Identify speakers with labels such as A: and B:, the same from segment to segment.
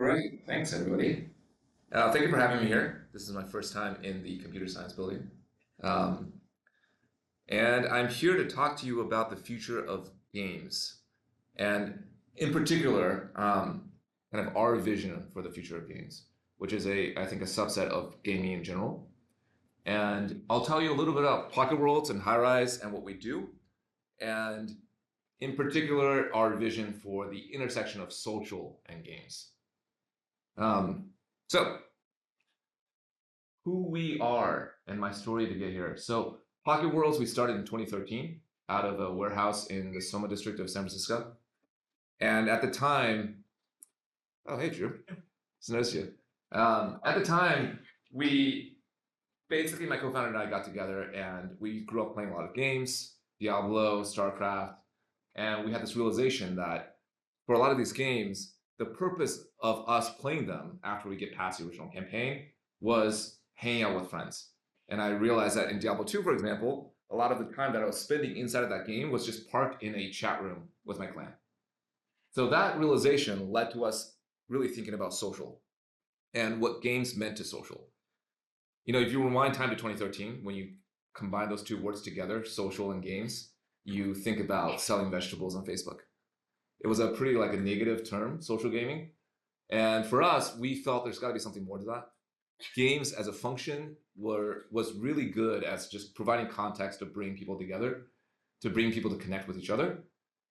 A: All right, thanks everybody. Thank you for having me here. This is my first time in the computer science building. Um, and I'm here to talk to you about the future of games. And in particular, kind of our vision for the future of games, which is I think, a subset of gaming in general. And I'll tell you a little bit about Pocketworlds and High Rise and what we do. And in particular, our vision for the intersection of social and games. Um, so who we are and my story to get here. So Pocket Worlds, we started in 2013 out of a warehouse in the Soma district of San Francisco. And at the time, oh, hey, Drew, it's nice to you. At the time, we basically, my co-founder and I got together and we grew up playing a lot of games, Diablo, StarCraft, and we had this realization that for a lot of these games, the purpose of us playing them after we get past the original campaign was hanging out with friends. And I realized that in Diablo 2, for example, a lot of the time that I was spending inside of that game was just parked in a chat room with my clan. So that realization led to us really thinking about social and what games meant to social. You know, if you rewind time to 2013, when you combine those two words together, social and games, you think about selling vegetables on Facebook. It was a pretty like a negative term, social gaming. And for us, we felt there's got to be something more to that. Games as a function was really good as just providing context to bring people together, to bring people to connect with each other,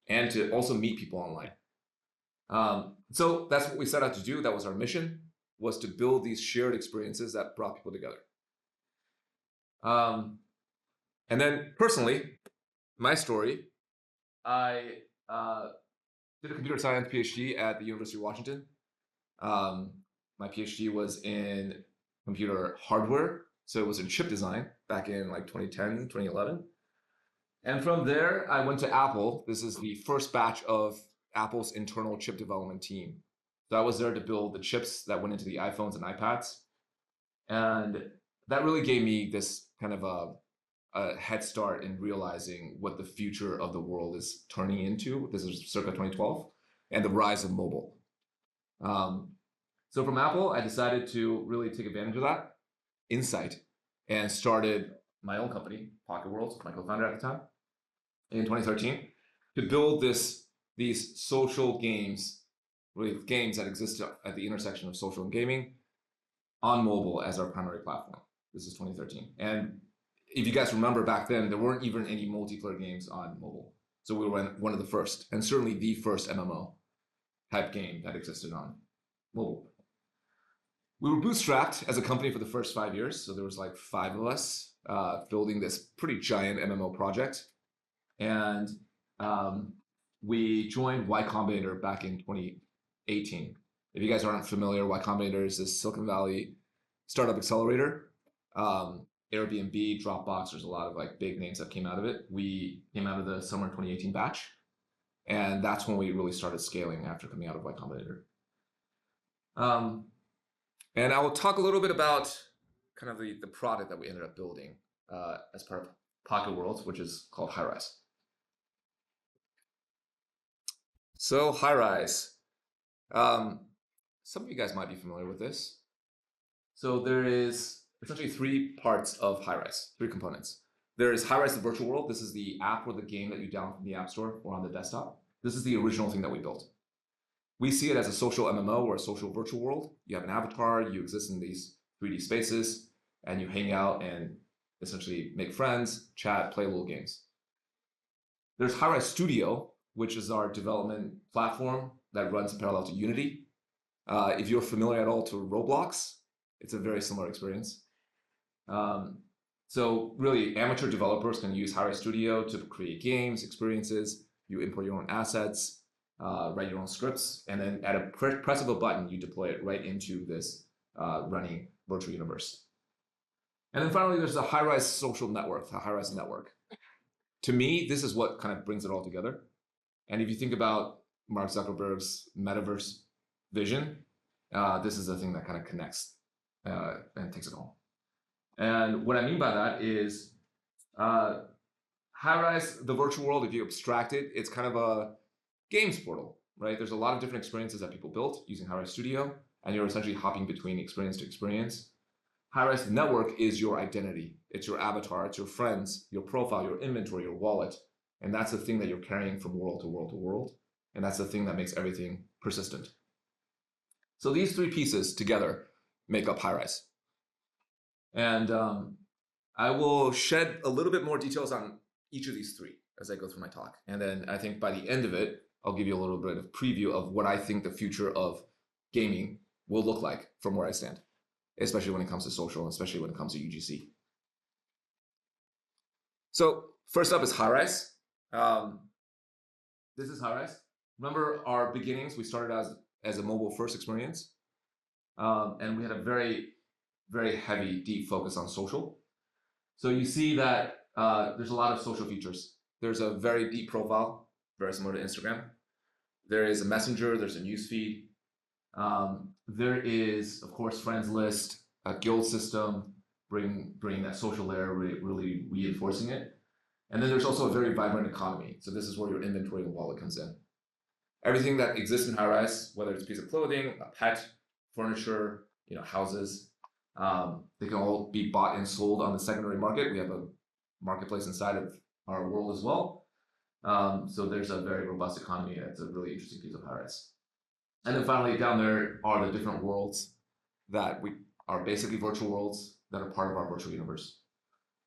A: and to also meet people online. So that's what we set out to do. That was our mission, was to build these shared experiences that brought people together. And then personally, my story, I did a computer science PhD at the University of Washington. My PhD was in computer hardware. So it was in chip design back in like 2010, 2011. And from there, I went to Apple. This is the first batch of Apple's internal chip development team. So I was there to build the chips that went into the iPhones and iPads. And that really gave me this kind of a head start in realizing what the future of the world is turning into. This is circa 2012, and the rise of mobile. So from Apple, I decided to really take advantage of that insight and started my own company, Pocketworlds, with my co-founder at the time, in 2013, to build these social games, really games that exist at the intersection of social and gaming on mobile as our primary platform. This is 2013. And if you guys remember back then, there weren't even any multiplayer games on mobile. So we were one of the first, and certainly the first MMO type game that existed on mobile. We were bootstrapped as a company for the first 5 years. So there was like 5 of us building this pretty giant MMO project. And we joined Y Combinator back in 2018. If you guys aren't familiar, Y Combinator is this Silicon Valley startup accelerator. Airbnb, Dropbox, there's a lot of like big names that came out of it. We came out of the summer 2018 batch. And that's when we really started scaling after coming out of Y Combinator. And I will talk a little bit about kind of the product that we ended up building as part of Pocket Worlds, which is called High Rise. So High Rise, some of you guys might be familiar with this. So there is essentially 3 parts of High Rise, 3 components. There is High Rise the Virtual World. This is the app or the game that you download from the App Store or on the desktop. This is the original thing that we built. We see it as a social MMO or a social virtual world. You have an avatar, you exist in these 3D spaces, and you hang out and essentially make friends, chat, play little games. There's High Rise Studio, which is our development platform that runs in parallel to Unity. If you're familiar at all to Roblox, it's a very similar experience. So really, amateur developers can use High Rise Studio to create games, experiences. You import your own assets, write your own scripts, and then at a press of a button, you deploy it right into this running virtual universe. And then finally, there's the High Rise social network, the High Rise network. To me, this is what kind of brings it all together. And if you think about Mark Zuckerberg's metaverse vision, this is the thing that kind of connects and takes it all. And what I mean by that is High Rise, the virtual world, if you abstract it, it's kind of a games portal, right? There's a lot of different experiences that people built using Hi-Rise Studio, and you're essentially hopping between experience to experience. Hi-Rise Network is your identity. It's your avatar, it's your friends, your profile, your inventory, your wallet. And that's the thing that you're carrying from world to world to world. And that's the thing that makes everything persistent. So these three pieces together make up Hi-Rise. And I will shed a little bit more details on each of these three as I go through my talk. And then I think by the end of it, I'll give you a little bit of preview of what I think the future of gaming will look like from where I stand, especially when it comes to social, and especially when it comes to UGC. So first up is Hi-Rise. This is Hi-Rise. Remember our beginnings, we started as a mobile first experience. And we had a very, very heavy, deep focus on social. So you see that there's a lot of social features. There's a very deep profile, very similar to Instagram. There is a messenger, there's a newsfeed. There is, of course, friends list, a guild system, bringing that social layer, really reinforcing it. And then there's also a very vibrant economy. So this is where your inventory and wallet comes in. Everything that exists in Hi-Rise, whether it's a piece of clothing, a pet, furniture, houses, they can all be bought and sold on the secondary market. We have a marketplace inside of our world as well. So there's a very robust economy. It's a really interesting piece of Hi-Rise. And then finally, down there are the different worlds that are basically virtual worlds that are part of our virtual universe.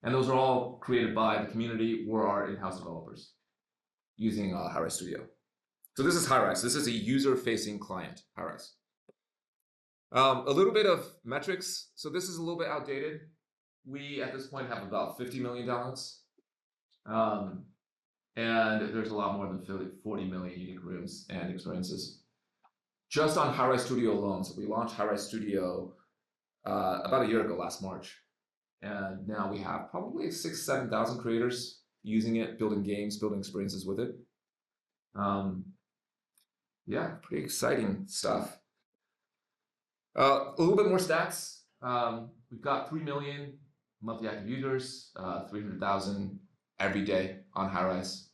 A: And those are all created by the community or our in-house developers using Hi-Rise Studio. So this is Hi-Rise. This is a user-facing client, Hi-Rise. A little bit of metrics. So this is a little bit outdated. We, at this point, have about 50 million downloads. And there's a lot more than 40 million unique rooms and experiences. Just on Hi-Rise Studio alone, so we launched Hi-Rise Studio about a year ago, last March. And now we have probably 6,000 to 7,000 creators using it, building games, building experiences with it. Yeah, pretty exciting stuff. A little bit more stats. We've got 3 million monthly active users, 300,000 every day on Hi-Rise.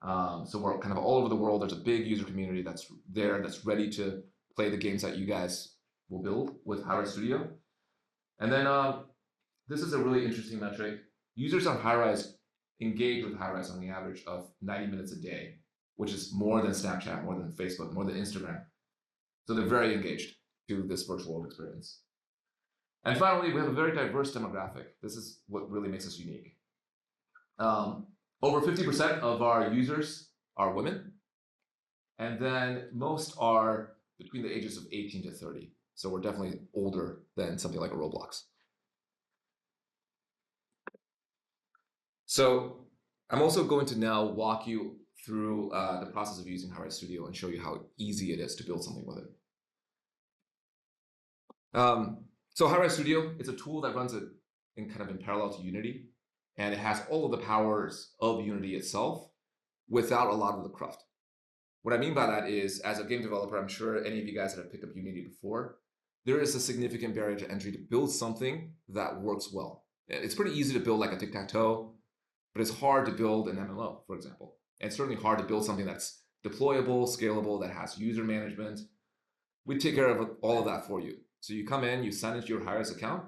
A: So we're kind of all over the world. There's a big user community that's there, that's ready to play the games that you guys will build with Hi-Rise Studio. And then this is a really interesting metric. Users on Hi-Rise engage with Hi-Rise on the average of 90 minutes a day, which is more than Snapchat, more than Facebook, more than Instagram. So they're very engaged to this virtual world experience. And finally, we have a very diverse demographic. This is what really makes us unique. Over 50% of our users are women, and then most are between the ages of 18 to 30. So we're definitely older than something like a Roblox. So I'm also going to now walk you through the process of using Hi-Rise Studio and show you how easy it is to build something with it. So Hi-Rise Studio, it's a tool that runs in parallel to Unity, and it has all of the powers of Unity itself without a lot of the cruft. What I mean by that is, as a game developer, I'm sure any of you guys that have picked up Unity before, there is a significant barrier to entry to build something that works well. It's pretty easy to build like a tic-tac-toe, but it's hard to build an MMO, for example. And it's certainly hard to build something that's deployable, scalable, that has user management. We take care of all of that for you. So you come in, you sign into your Hi-Rise account,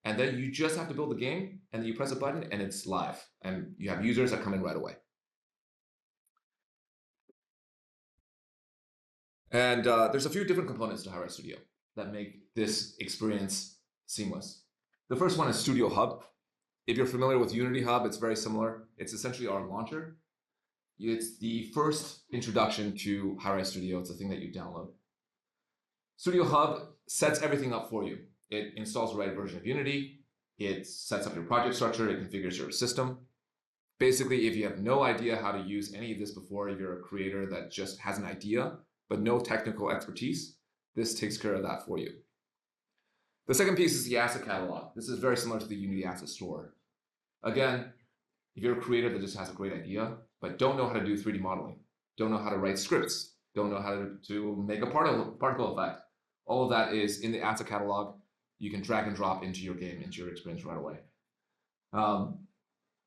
A: and then you just have to build the game, and then you press a button, and it's live. And you have users that come in right away. And there's a few different components to Hi-Rise Studio that make this experience seamless. The first one is Studio Hub. If you're familiar with Unity Hub, it's very similar. It's essentially our launcher. It's the first introduction to Hi-Rise Studio. It's a thing that you download. Studio Hub sets everything up for you. It installs the right version of Unity. It sets up your project structure. It configures your system. Basically, if you have no idea how to use any of this before, if you're a creator that just has an idea, but no technical expertise, this takes care of that for you. The second piece is the asset catalog. This is very similar to the Unity Asset Store. Again, if you're a creator that just has a great idea, but don't know how to do 3D modeling, don't know how to write scripts, don't know how to make a particle effect, all of that is in the asset catalog. You can drag and drop into your game, into your experience right away.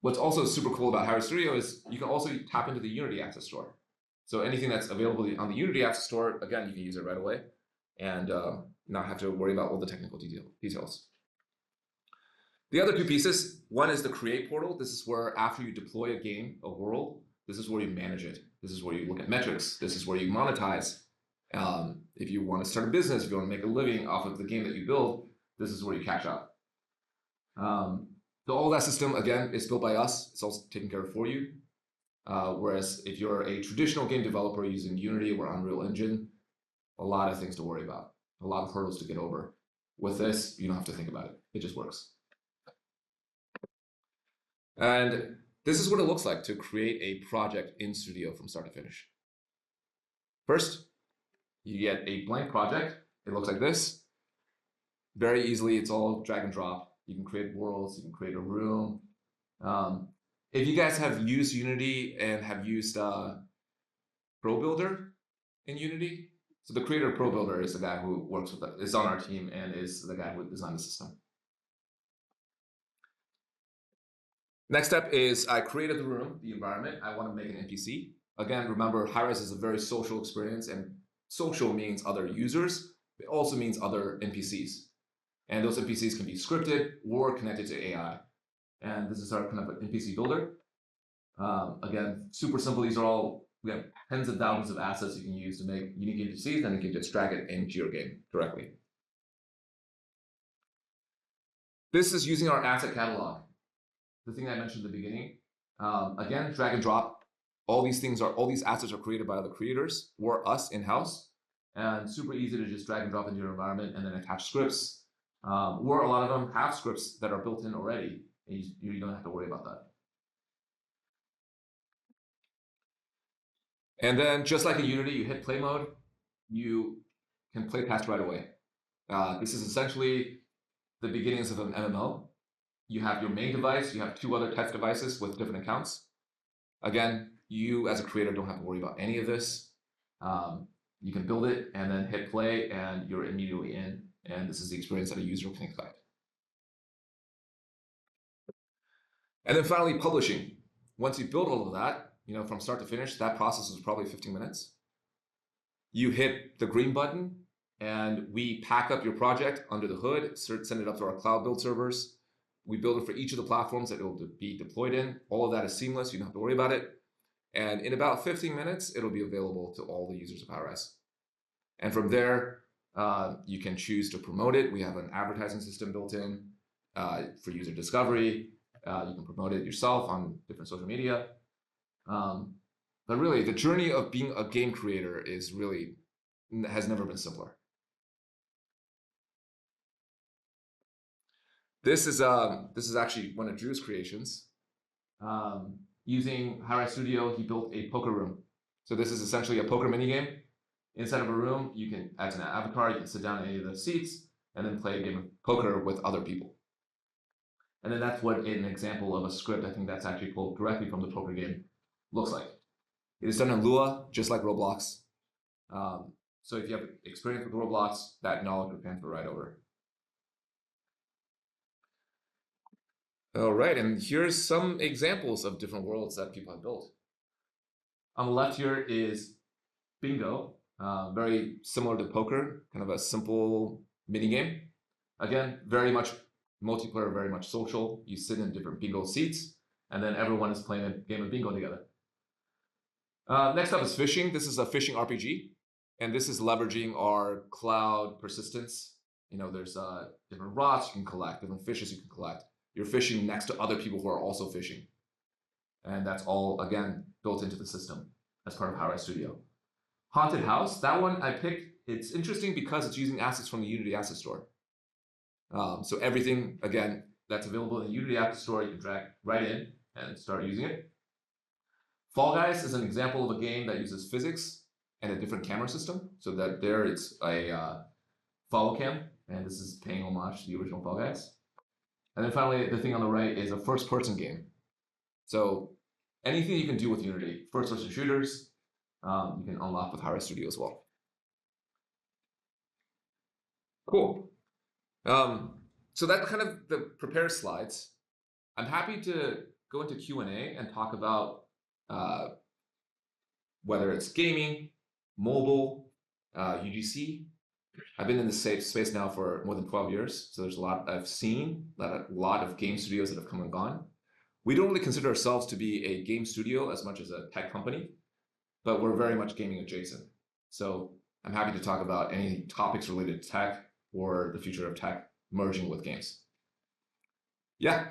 A: What's also super cool about Hi-Rise Studio is you can also tap into the Unity Asset Store. So anything that's available on the Unity App Store, again, you can use it right away and not have to worry about all the technical details. The other two pieces, one is the create portal. This is where after you deploy a game, a world, this is where you manage it. This is where you look at metrics. This is where you monetize. If you want to start a business, if you want to make a living off of the game that you build, this is where you cash out. So all that system, again, is built by us. It's also taken care of for you. Whereas if you're a traditional game developer using Unity or Unreal Engine, a lot of things to worry about, a lot of hurdles to get over. With this, you don't have to think about it. It just works. And this is what it looks like to create a project in Studio from start to finish. First, you get a blank project. It looks like this. Very easily, it's all drag and drop. You can create worlds, you can create a room. If you guys have used Unity and have used Pro Builder in Unity, so the creator of Pro Builder is the guy who works with it, is on our team and is the guy who designed the system. Next step is I created the room, the environment. I want to make an NPC. Again, remember, Hi-Res is a very social experience, and social means other users. It also means other NPCs. And those NPCs can be scripted or connected to AI. And this is our kind of an NPC builder. Again, super simple. These are all, we have tens of thousands of assets you can use to make unique NPCs, and you can just drag it into your game directly. This is using our asset catalog. The thing I mentioned at the beginning. Again, drag and drop. All these assets are created by other creators or us in-house, and super easy to just drag and drop into your environment and then attach scripts. Or a lot of them have scripts that are built in already, and you don't have to worry about that. And then just like in Unity, you hit play mode, you can play past right away. This is essentially the beginnings of an MMO. You have your main device, you have two other test devices with different accounts. Again, you as a creator don't have to worry about any of this. You can build it and then hit play and you're immediately in. And this is the experience that a user can expect. And then finally, publishing. Once you build all of that, from start to finish, that process is probably 15 minutes. You hit the green button and we pack up your project under the hood, send it up to our cloud build servers. We build it for each of the platforms that it will be deployed in. All of that is seamless. You don't have to worry about it. And in about 15 minutes, it'll be available to all the users of Hi-Res. And from there, you can choose to promote it. We have an advertising system built in for user discovery. You can promote it yourself on different social media. But really, the journey of being a game creator has never been simpler. This is actually one of Drew's creations. Using Hi-Res Studio, he built a poker room. So this is essentially a poker minigame. Inside of a room, you can add an avatar, you can sit down in any of the seats, and then play a game of poker with other people. And then that's what an example of a script, I think that's actually pulled directly from the poker game, looks like. It is done in Lua, just like Roblox. So if you have experience with Roblox, that knowledge will transfer right over. All right, and here's some examples of different worlds that people have built. On the left here is Bingo, very similar to poker, kind of a simple mini game. Again, very much multiplayer, very much social. You sit in different bingo seats, and then everyone is playing a game of bingo together. Next up is fishing. This is a fishing RPG, and this is leveraging our cloud persistence. There's different rods you can collect, different fishes you can collect. You're fishing next to other people who are also fishing. And that's all, again, built into the system as part of Hi-Res Studio. Haunted House, that one I picked. It's interesting because it's using assets from the Unity Asset Store. So everything, again, that's available in the Unity Asset Store, you can drag right in and start using it. Fall Guys is an example of a game that uses physics and a different camera system. So that there it's a follow cam, and this is paying homage to the original Fall Guys. And then finally, the thing on the right is a first-person game. So anything you can do with Unity, first-person shooters, you can unlock with Hi-Res Studio as well. Cool. So that's kind of the prepared slides. I'm happy to go into Q&A and talk about whether it's gaming, mobile, UGC. I've been in the safe space now for more than 12 years, so there's a lot I've seen, a lot of game studios that have come and gone. We don't really consider ourselves to be a game studio as much as a tech company, but we're very much gaming adjacent. So I'm happy to talk about any topics related to tech or the future of tech merging with games. Yeah.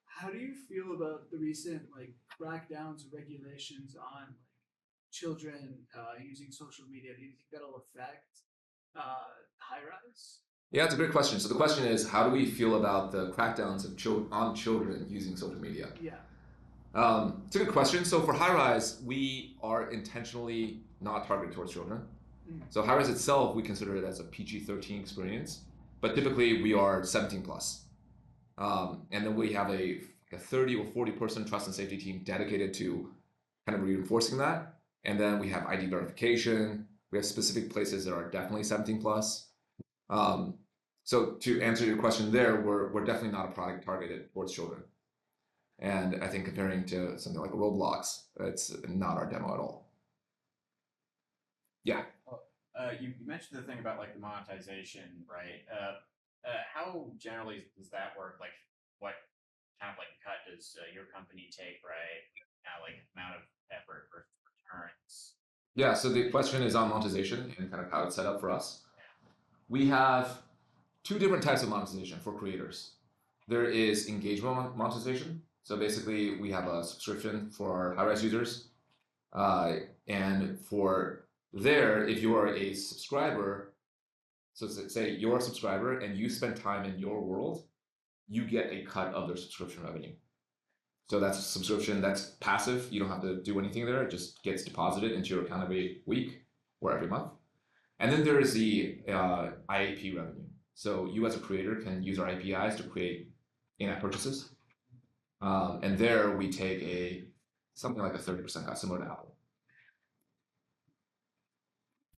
B: How do you feel about the recent crackdowns or regulations on children using social media? Do you think that'll affect high rise?
A: Yeah, it's a great question. So the question is, how do we feel about the crackdowns on children using social media?
B: Yeah.
A: It's a good question. So for high rise, we are intentionally not targeted towards children. So high rise itself, we consider it as a PG-13 experience, but typically we are 17 plus. And then we have a 30 or 40 person trust and safety team dedicated to kind of reinforcing that. And then we have ID verification. We have specific places that are definitely 17 plus. So to answer your question there, we're definitely not a product targeted towards children. And I think comparing to something like Roblox, it's not our demo at all. Yeah.
C: You mentioned the thing about the monetization, right? How generally does that work? What kind of cut does your company take, right? Amount of effort versus returns.
A: Yeah. So the question is on monetization and kind of how it's set up for us. We have two different types of monetization for creators. There is engagement monetization. So basically, we have a subscription for our high-rise users, and for there, if you are a subscriber, so say you're a subscriber and you spend time in your world, you get a cut of their subscription revenue. So that's a subscription that's passive. You don't have to do anything there. It just gets deposited into your account every week or every month. And then there is the IAP revenue. So you as a creator can use our APIs to create in-app purchases. And there we take something like a 30% cut, similar to Apple.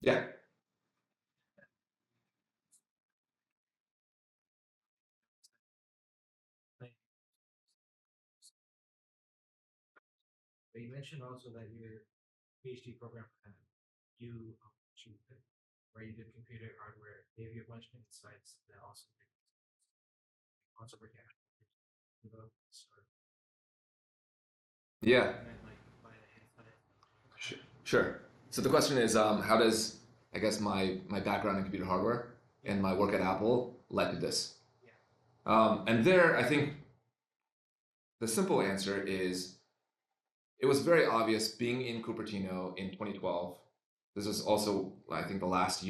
A: Yeah.
D: But you mentioned also that your PhD program you where you did computer hardware, gave you a bunch of insights that also work out.
A: Yeah. Sure. So the question is, how does, I guess, my background in computer hardware and my work at Apple led to this? And there, I think the simple answer is, it was very obvious being in Cupertino in 2012. This is also, I think, the last 2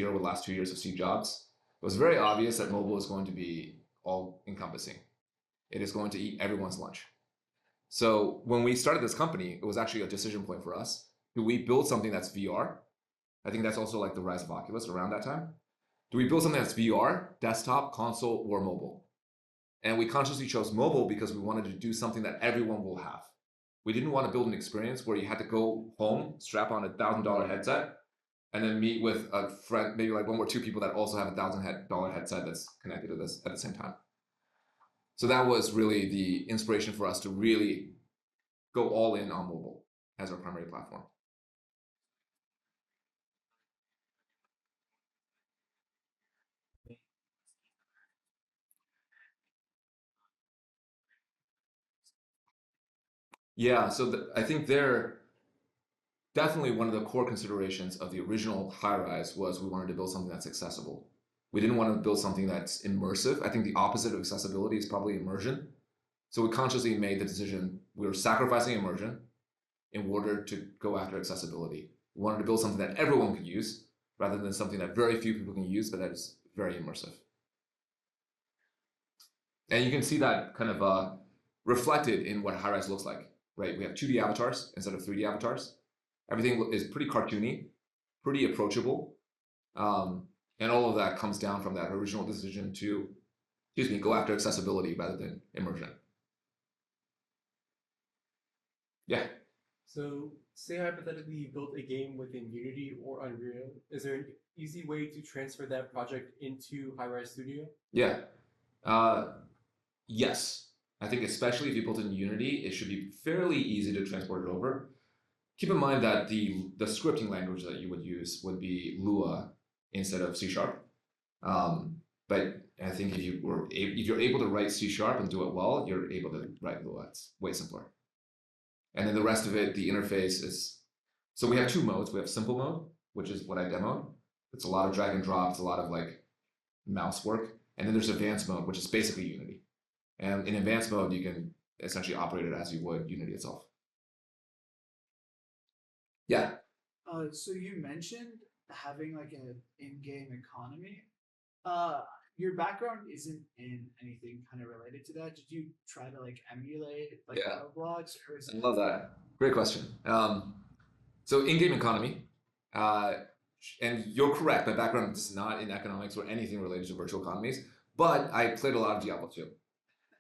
A: years of Steve Jobs. It was very obvious that mobile is going to be all encompassing. It is going to eat everyone's lunch. So when we started this company, it was actually a decision point for us. Do we build something that's VR? I think that's also the rise of Oculus around that time. Do we build something that's VR, desktop, console, or mobile? And we consciously chose mobile because we wanted to do something that everyone will have. We didn't want to build an experience where you had to go home, strap on a $1,000 headset, and then meet with a friend, maybe one or two people that also have a $1,000 headset that's connected to this at the same time. So that was really the inspiration for us to really go all in on mobile as our primary platform. Yeah, so I think they're definitely one of the core considerations of the original high-rise was we wanted to build something that's accessible. We didn't want to build something that's immersive. I think the opposite of accessibility is probably immersion. So we consciously made the decision we were sacrificing immersion in order to go after accessibility. We wanted to build something that everyone could use rather than something that very few people can use, but that is very immersive. And you can see that kind of reflected in what high-rise looks like, right? We have 2D avatars instead of 3D avatars. Everything is pretty cartoony, pretty approachable. And all of that comes down from that original decision to, go after accessibility rather than immersion. Yeah.
E: So say hypothetically you built a game within Unity or Unreal. Is there an easy way to transfer that project into High-Rise Studio?
A: Yeah. Yes. I think especially if you built it in Unity, it should be fairly easy to transport it over. keep in mind that the scripting language that you would use would be Lua instead of C#. But I think if you're able to write C# and do it well, you're able to write Lua. It's way simpler. And then the rest of it, the interface is, so we have two modes. We have simple mode, which is what I demoed. It's a lot of drag and drop. It's a lot of like mouse work. And then there's advanced mode, which is basically Unity. And in advanced mode, you can essentially operate it as you would Unity itself. Yeah.
B: So you mentioned having like an in-game economy. Your background isn't in anything kind of related to that. Did you try to like emulate like Roblox, or is
A: I love that. Great question. So in-game economy, and you're correct. My background is not in economics or anything related to virtual economies, but I played a lot of Diablo 2.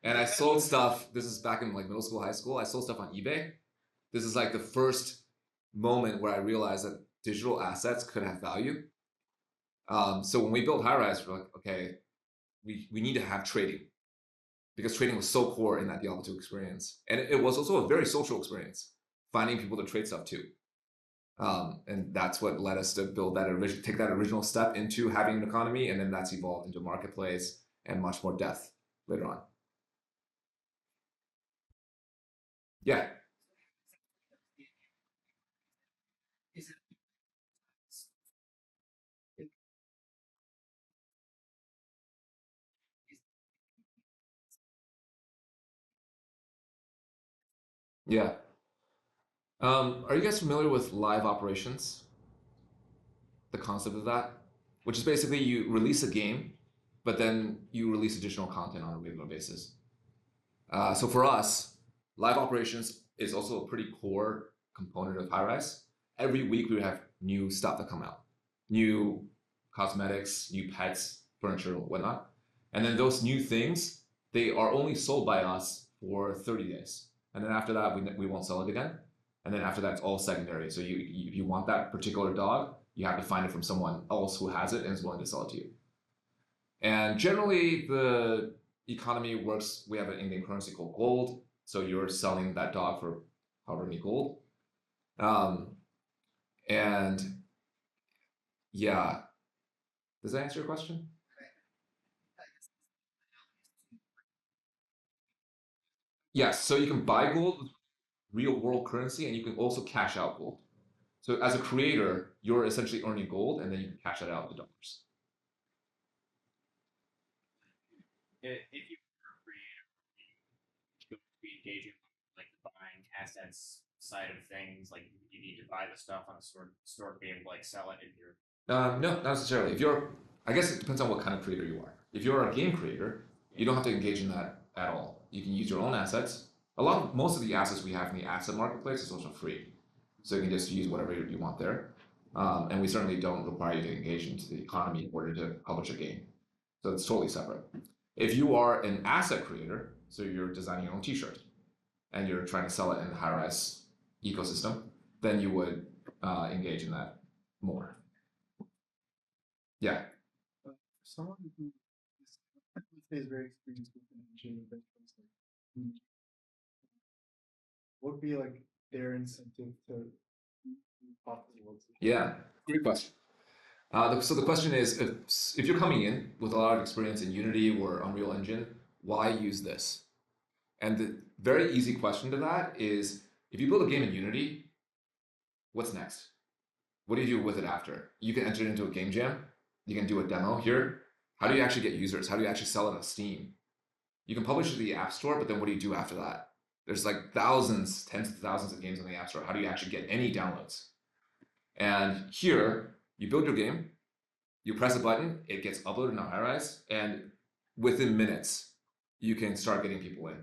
A: And I sold stuff. This is back in like middle school, high school. I sold stuff on eBay. This is like the first moment where I realized that digital assets could have value. So when we built Highrise, we're like, okay, we need to have trading, because trading was so core in that Diablo 2 experience. And it was also a very social experience, finding people to trade stuff to. And that's what led us to build that take that original step into having an economy, and then that's evolved into marketplace and much more depth later on. Yeah. Yeah. Are you guys familiar with live operations? The concept of that, which is basically you release a game, but then you release additional content on a regular basis. So for us, live operations is also a pretty core component of Highrise. Every week we have new stuff that come out, new cosmetics, new pets, furniture, whatnot. And then those new things, they are only sold by us for 30 days. And then after that, we won't sell it again. And then after that, it's all secondary. So if you want that particular dog, you have to find it from someone else who has it and is willing to sell it to you. And generally, the economy works. We have an in-game currency called gold. So you're selling that dog for however many gold. And yeah, does that answer your question? Yes. So you can buy gold with real world currency, and you can also cash out gold. So as a creator, you're essentially earning gold, and then you can cash that out to dollars.
C: If you were a creator, you could be engaging like the buying assets side of things, like you need to buy the stuff on a store to be able to like sell it in your.
A: No, not necessarily. I guess it depends on what kind of creator you are. If you're a game creator, you don't have to engage in that at all. You can use your own assets. Most of the assets we have in the asset marketplace is also free, so you can just use whatever you want there. And we certainly don't require you to engage into the economy in order to publish a game. So it's totally separate. If you are an asset creator, so you're designing your own T-shirt, and you're trying to sell it in the Highrise ecosystem, then you would engage in that more. Yeah.
F: For someone who is very experienced with an engine ventures, what would be like their incentive to Pocketworlds?
A: Yeah, great question. So the question is, if you're coming in with a lot of experience in Unity or Unreal Engine, why use this? And the very easy question to that is, if you build a game in Unity, what's next? What do you do with it after? You can enter it into a game jam. You can do a demo here. How do you actually get users? How do you actually sell it on Steam? You can publish it to the App Store, but then what do you do after that? There's like thousands, tens of thousands of games on the App Store. How do you actually get any downloads? And here, you build your game, you press a button, it gets uploaded on Highrise, and within minutes, you can start getting people in.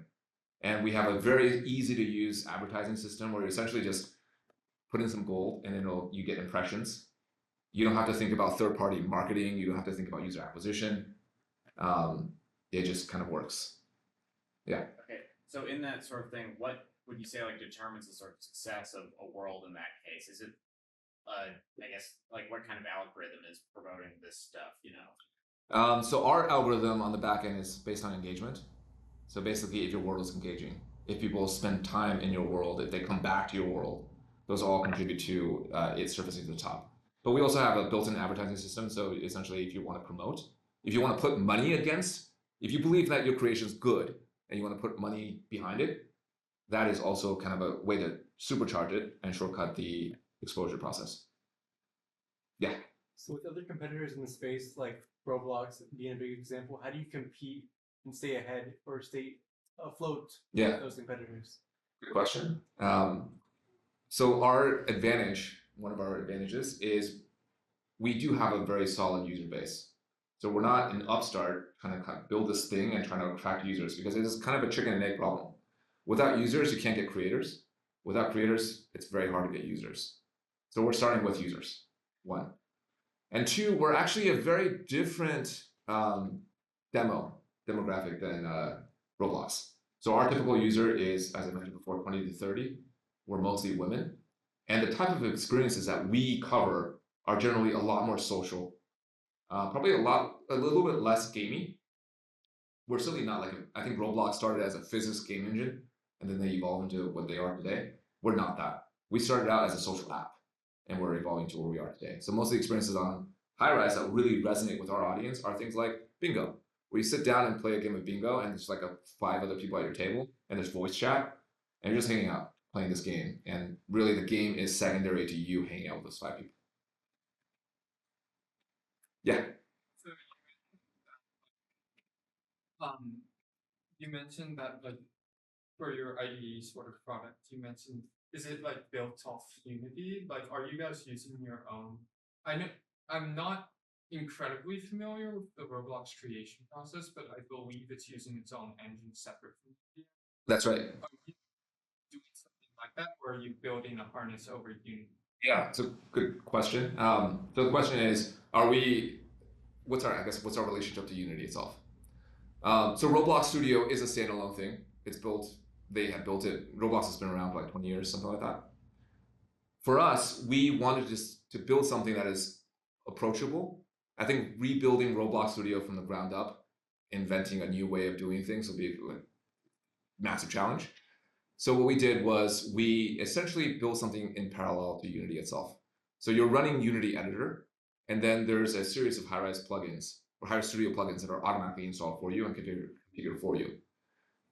A: And we have a very easy to use advertising system where you essentially just put in some gold and you get impressions. You don't have to think about third-party marketing. You don't have to think about user acquisition. It just kind of works. Yeah.
C: Okay. So in that sort of thing, what would you say like determines the sort of success of a world in that case? Is it, I guess, like what kind of algorithm is promoting this stuff, you know?
A: So our algorithm on the back end is based on engagement. So basically, if your world is engaging, if people spend time in your world, if they come back to your world, Those all contribute to it surfacing to the top. But we also have a built-in advertising system. So essentially, if you want to promote, if you want to put money against, if you believe that your creation is good and you want to put money behind it, that is also kind of a way to supercharge it and shortcut the exposure process. Yeah.
E: So with other competitors in the space, like Roblox being a big example, how do you compete and stay ahead or stay afloat with those competitors?
A: Good question. So our advantage, one of our advantages is we do have a very solid user base. So we're not an upstart kind of build this thing and trying to attract users, because it is kind of a chicken and egg problem. Without users, you can't get creators. Without creators, it's very hard to get users. So we're starting with users, one. And two, we're actually a very different demographic than Roblox. So our typical user is, as I mentioned before, 20 to 30. We're mostly women. And the type of experiences that we cover are generally a lot more social, probably a little bit less gamey. We're certainly not like, I think Roblox started as a physics game engine, and then they evolved into what they are today. We're not that. We started out as a social app, and we're evolving to where we are today. So most of the experiences on High-Rise that really resonate with our audience are things like bingo, where you sit down and play a game of bingo, and there's like 5 other people at your table, and there's voice chat, and you're just hanging out, playing this game. And really the game is secondary to you hanging out with those 5 people. Yeah.
G: So you mentioned that like for your IDE sort of product, you mentioned, is it like built off Unity? Like, are you guys using your own? I know I'm not incredibly familiar with the Roblox creation process, but I believe it's using its own engine separate from Unity.
A: That's right.
G: Are you doing something like that, or are you building a harness over Unity?
A: Yeah, it's a good question. So the question is, what's our relationship to Unity itself? So Roblox Studio is a standalone thing. They have built it. Roblox has been around for like 20 years, something like that. For us, we wanted just to build something that is approachable. I think rebuilding Roblox Studio from the ground up, inventing a new way of doing things, will be a massive challenge. So what we did was we essentially built something in parallel to Unity itself. So you're running Unity Editor, and then there's a series of High-Rise plugins or High-Rise Studio plugins that are automatically installed for you and configured for you.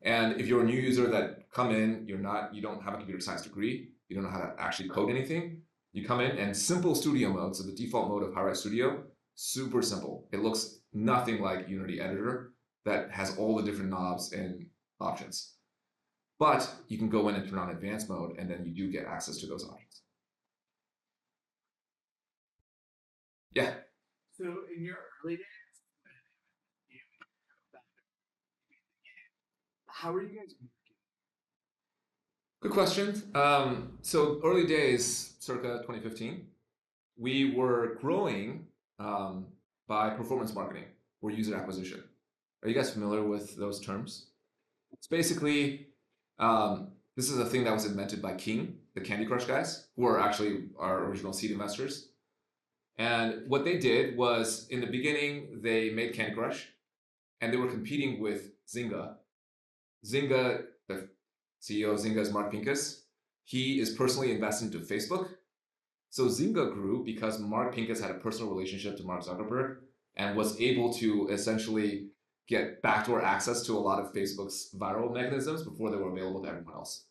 A: And if you're a new user that come in, you don't have a computer science degree, you don't know how to actually code anything, you come in and simple studio mode, so the default mode of High-Rise Studio, super simple. It looks nothing like Unity Editor that has all the different knobs and options. But you can go in and turn on advanced mode, and then you do get access to those options. Yeah.
B: So in your early days, how are you guys marketing?
A: Good question. So early days, circa 2015, we were growing by performance marketing or user acquisition. Are you guys familiar with those terms? It's basically, this is a thing that was invented by King, the Candy Crush guys, who are actually our original seed investors. And what they did was, in the beginning, they made Candy Crush, and they were competing with Zynga. Zynga, the CEO of Zynga is Mark Pincus. He is personally invested into Facebook. So Zynga grew because Mark Pincus had a personal relationship to Mark Zuckerberg and was able to essentially get backdoor access to a lot of Facebook's viral mechanisms before they were available to everyone else.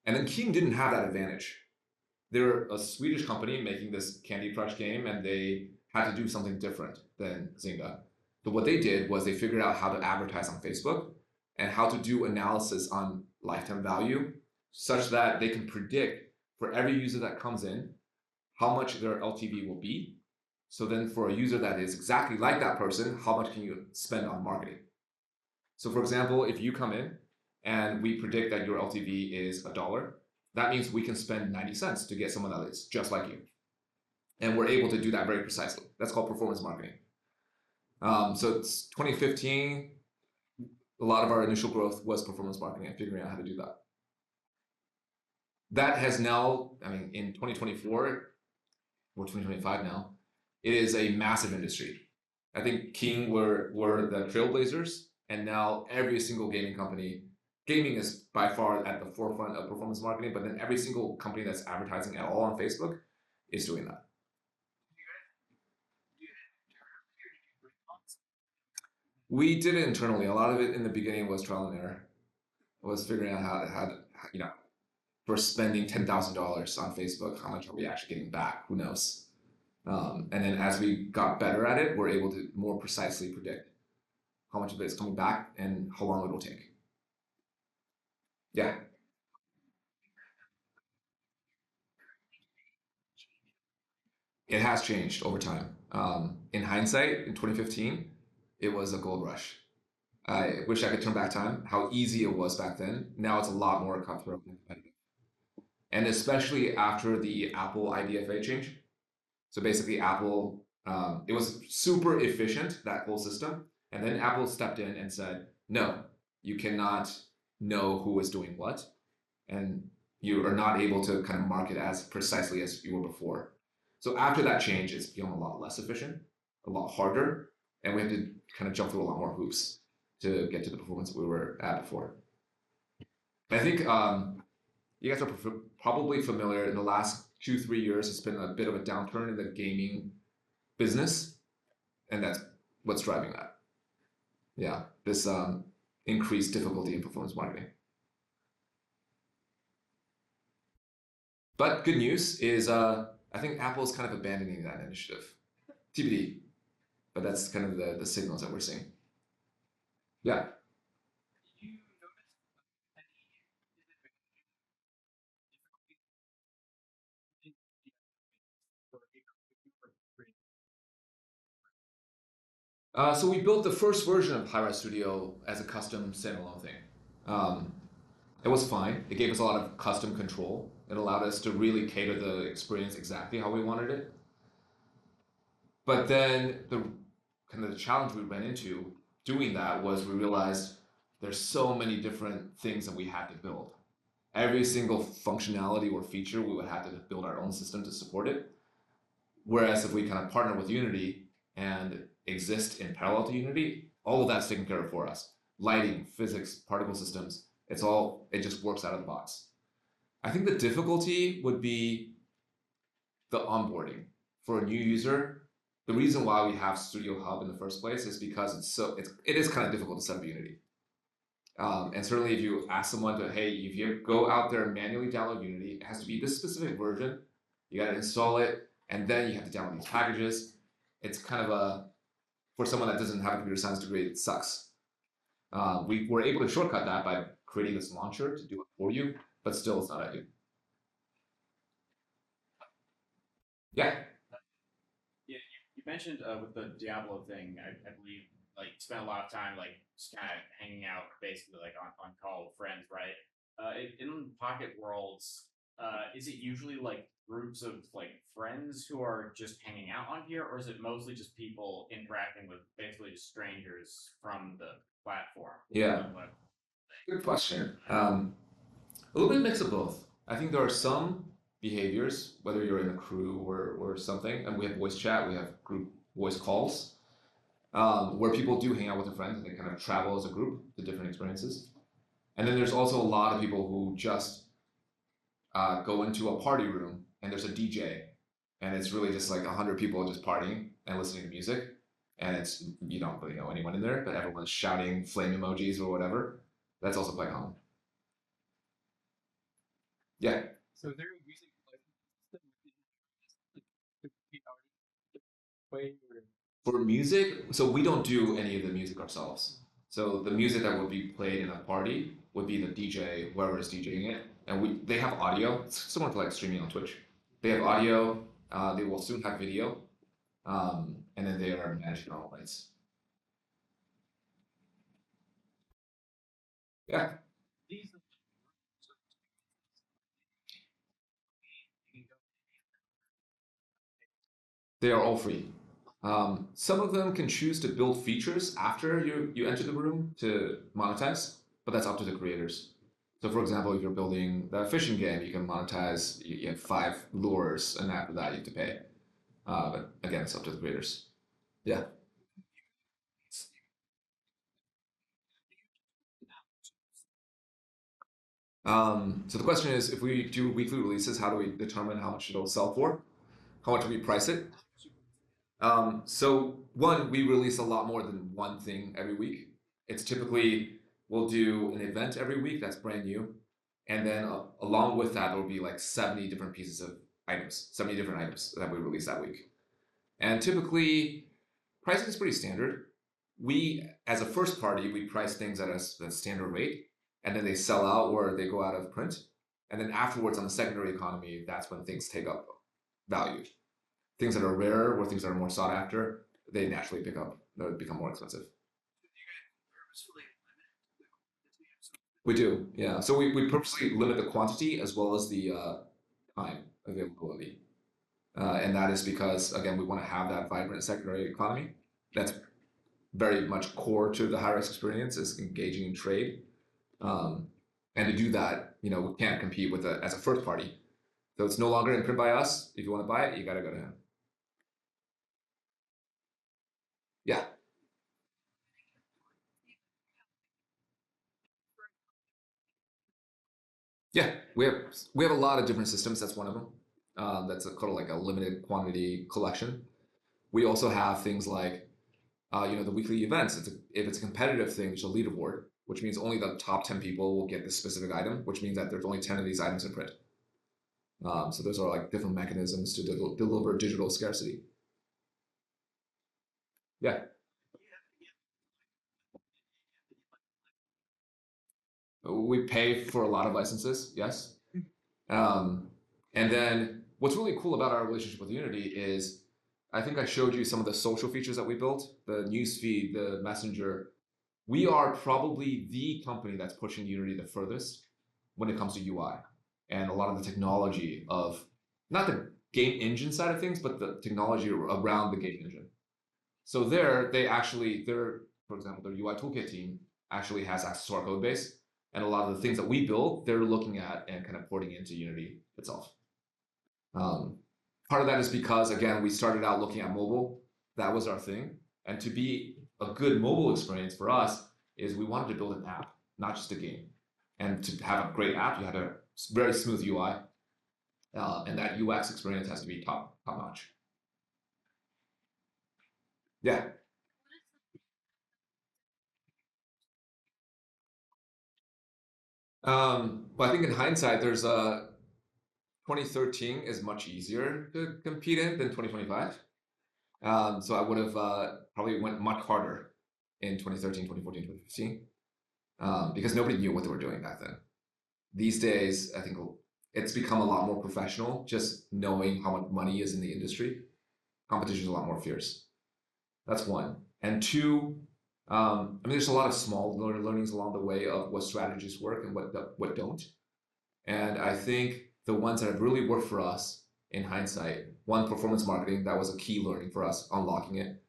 A: And then King didn't have that advantage. They're a Swedish company making this Candy Crush game, and they had to do something different than Zynga. So what they did was they figured out how to advertise on Facebook and how to do analysis on lifetime value such that they can predict for every user that comes in how much their LTV will be. So then for a user that is exactly like that person, how much can you spend on marketing? So for example, if you come in and we predict that your LTV is $1, that means we can spend 90 cents to get someone that is just like you. And we're able to do that very precisely. That's called performance marketing. So it's 2015, a lot of our initial growth was performance marketing and figuring out how to do that. That has now, in 2024, or 2025 now, it is a massive industry. I think King were the trailblazers, and now every single gaming company gaming is by far at the forefront of performance marketing, but then every single company that's advertising at all on Facebook is doing that. We did it internally. A lot of it in the beginning was trial and error. It was figuring out how to, you know, for spending $10,000 on Facebook, how much are we actually getting back? Who knows? And then as we got better at it, we're able to more precisely predict how much of it is coming back and how long it will take. Yeah. It has changed over time. In hindsight, in 2015, it was a gold rush. I wish I could turn back time, how easy it was back then. Now it's a lot more cutthroat and competitive. And especially after the Apple IDFA change. So basically, Apple, it was super efficient, that whole system. And then Apple stepped in and said, no, you cannot know who is doing what. And you are not able to kind of market as precisely as you were before. So after that change, it's become a lot less efficient, a lot harder, and we have to kind of jump through a lot more hoops to get to the performance we were at before. I think you guys are probably familiar. In the last 2-3 years, it's been a bit of a downturn in the gaming business, and that's what's driving that. Yeah, this increased difficulty in performance marketing. But good news is I think Apple is kind of abandoning that initiative. TBD. But that's kind of the signals that we're seeing. Yeah. So we built the first version of Hi-Res Studio as a custom standalone thing. It was fine. It gave us a lot of custom control. It allowed us to really cater the experience exactly how we wanted it. But then the challenge we ran into doing that was we realized there's so many different things that we had to build. Every single functionality or feature, we would have to build our own system to support it. Whereas if we kind of partner with Unity and exist in parallel to Unity, all of that's taken care of for us. Lighting, physics, particle systems, it just works out of the box. I think the difficulty would be the onboarding for a new user. The reason why we have Studio Hub in the first place is because it is kind of difficult to set up Unity. And certainly if you ask someone to, hey, if you go out there and manually download Unity, it has to be this specific version. You got to install it, and then you have to download these packages. It's kind of for someone that doesn't have a computer science degree, it sucks. We were able to shortcut that by creating this launcher to do it for you, but still it's not ideal. Yeah.
C: Yeah, you mentioned with the Diablo thing, I believe, like, spent a lot of time, like, just kind of hanging out, basically, like, on call with friends, right? In Pocketworlds, is it usually, like, groups of, like, friends who are just hanging out on here, or is it mostly just people interacting with basically strangers from the platform?
A: Yeah. Good question. A little bit mix of both. I think there are some behaviors, whether you're in a crew or something, and we have voice chat, we have group voice calls, where people do hang out with their friends and they kind of travel as a group to different experiences. And then there's also a lot of people who just go into a party room and there's a DJ, and it's really just like 100 people just partying and listening to music. And you don't really know anyone in there, but everyone's shouting flame emojis or whatever. That's also quite common. Yeah.
E: So is there a music system playing
A: For music, so we don't do any of the music ourselves. So the music that would be played in a party would be the DJ, whoever is DJing it, and they have audio. It's similar to like streaming on Twitch. They have audio. They will soon have video, and then they are managing all rights. Yeah. They are all free. Some of them can choose to build features after you enter the room to monetize, but that's up to the creators. So for example, if you're building the fishing game, you can monetize, you have 5 lures, and after that you have to pay. But again, it's up to the creators. Yeah. So the question is, if we do weekly releases, how do we determine how much it'll sell for? How much do we price it? So one, we release a lot more than one thing every week. It's typically we'll do an event every week that's brand new, and then along with that, there'll be like 70 different pieces of items, 70 different items that we release that week. And typically, pricing is pretty standard. We, as a first party, we price things at a standard rate, and then they sell out or they go out of print. And then afterwards, on the secondary economy, that's when things take up value. Things that are rarer or things that are more sought after, they naturally become more expensive.
B: Purposefully limit the quantity of something?
A: We do, yeah. So we purposely limit the quantity as well as the time availability. And that is because, again, we want to have that vibrant secondary economy. That's very much core to the high-rise experience, is engaging in trade. And to do that, we can't compete with as a first party. So it's no longer in print by us. If you want to buy it, you got to go to him. Yeah. Yeah, we have a lot of different systems. That's one of them. That's called like a limited quantity collection. We also have things like, the weekly events. If it's a competitive thing, there's a leaderboard, which means only the top 10 people will get this specific item, which means that there's only 10 of these items in print. So those are like different mechanisms to deliver digital scarcity. Yeah. We pay for a lot of licenses, yes. And then what's really cool about our relationship with Unity is, I think I showed you some of the social features that we built, the newsfeed, the messenger. We are probably the company that's pushing Unity the furthest when it comes to UI and a lot of the technology of not the game engine side of things, but the technology around the game engine. So for example, their UI toolkit team actually has access to our code base, and a lot of the things that we build, they're looking at and kind of porting into Unity itself. Part of that is because, again, we started out looking at mobile. That was our thing. And to be a good mobile experience for us is we wanted to build an app, not just a game. And to have a great app, you had a very smooth UI. And that UX experience has to be top notch. Yeah. But I think in hindsight, there's 2013 is much easier to compete in than 2025. So I would have probably went much harder in 2013, 2014, 2015, because nobody knew what they were doing back then. These days, I think it's become a lot more professional, just knowing how much money is in the industry. Competition is a lot more fierce. That's one. And two, there's a lot of small learnings along the way of what strategies work and what don't. And I think the ones that have really worked for us in hindsight, one, performance marketing, that was a key learning for us, unlocking it.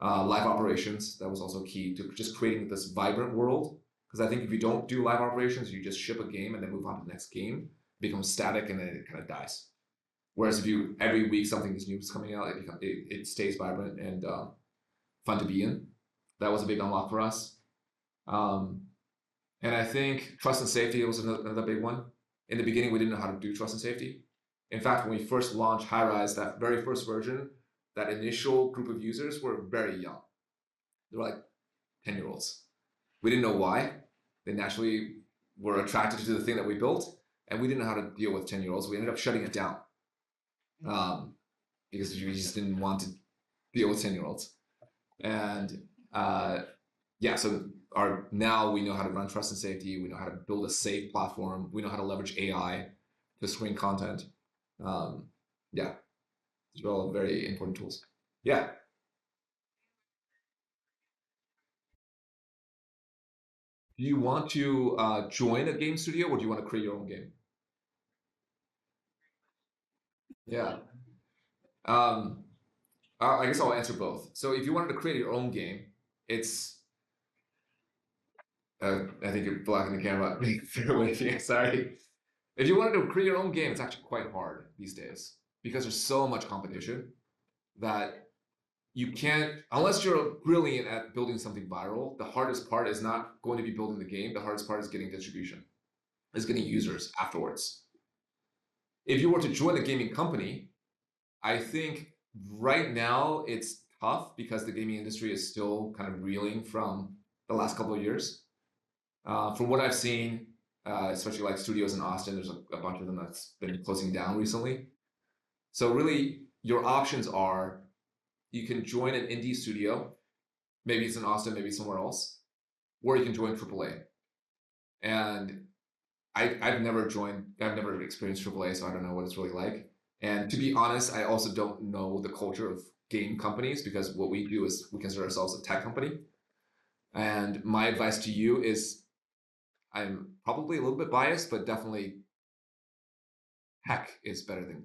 A: Live operations, that was also key to just creating this vibrant world. Because I think if you don't do live operations, you just ship a game and then move on to the next game, it becomes static and then it kind of dies. Whereas if every week something new is coming out, it stays vibrant and fun to be in. That was a big unlock for us. And I think trust and safety was another big one. In the beginning, we didn't know how to do trust and safety. In fact, when we first launched High-Rise, that very first version, that initial group of users were very young. They were like 10-year-olds. We didn't know why. They naturally were attracted to the thing that we built, and we didn't know how to deal with 10-year-olds. We ended up shutting it down because we just didn't want to deal with 10-year-olds. And so now we know how to run trust and safety. We know how to build a safe platform. We know how to leverage AI to screen content. These are all very important tools. Yeah. Do you want to join a game studio, or do you want to create your own game? Yeah. I guess I'll answer both. So if you wanted to create your own game, it's I think you're blocking the camera. Sorry. If you wanted to create your own game, it's actually quite hard these days because there's so much competition that you can't, unless you're brilliant at building something viral, the hardest part is not going to be building the game. The hardest part is getting distribution. is getting users afterwards. If you were to join a gaming company, I think right now it's tough because the gaming industry is still kind of reeling from the last couple of years. From what I've seen, especially like studios in Austin, there's a bunch of them that's been closing down recently. So really, your options are you can join an indie studio, maybe it's in Austin, maybe somewhere else, or you can join AAA. And I've never experienced AAA, so I don't know what it's really like. And to be honest, I also don't know the culture of game companies because what we do is we consider ourselves a tech company. And my advice to you is I'm probably a little bit biased, but definitely tech is better than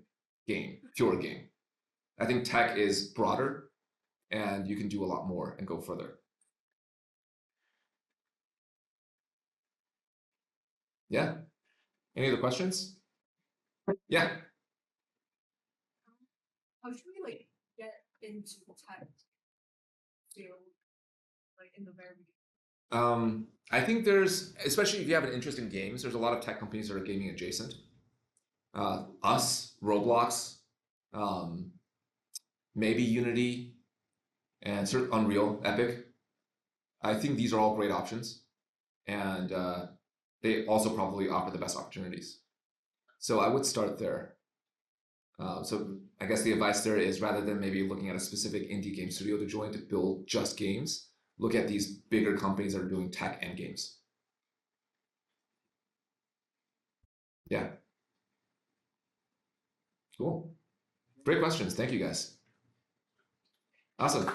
A: pure game. I think tech is broader and you can do a lot more and go further. Yeah. Any other questions? Yeah.
H: How should we like get into tech field like in the very beginning?
A: I think there's, especially if you have an interest in games, there's a lot of tech companies that are gaming adjacent. Us, Roblox, maybe Unity, and Unreal, Epic. I think these are all great options, and they also probably offer the best opportunities. So I would start there. So I guess the advice there is rather than maybe looking at a specific indie game studio to join to build just games, look at these bigger companies that are doing tech and games. Yeah. Cool. Great questions. Thank you guys. Awesome.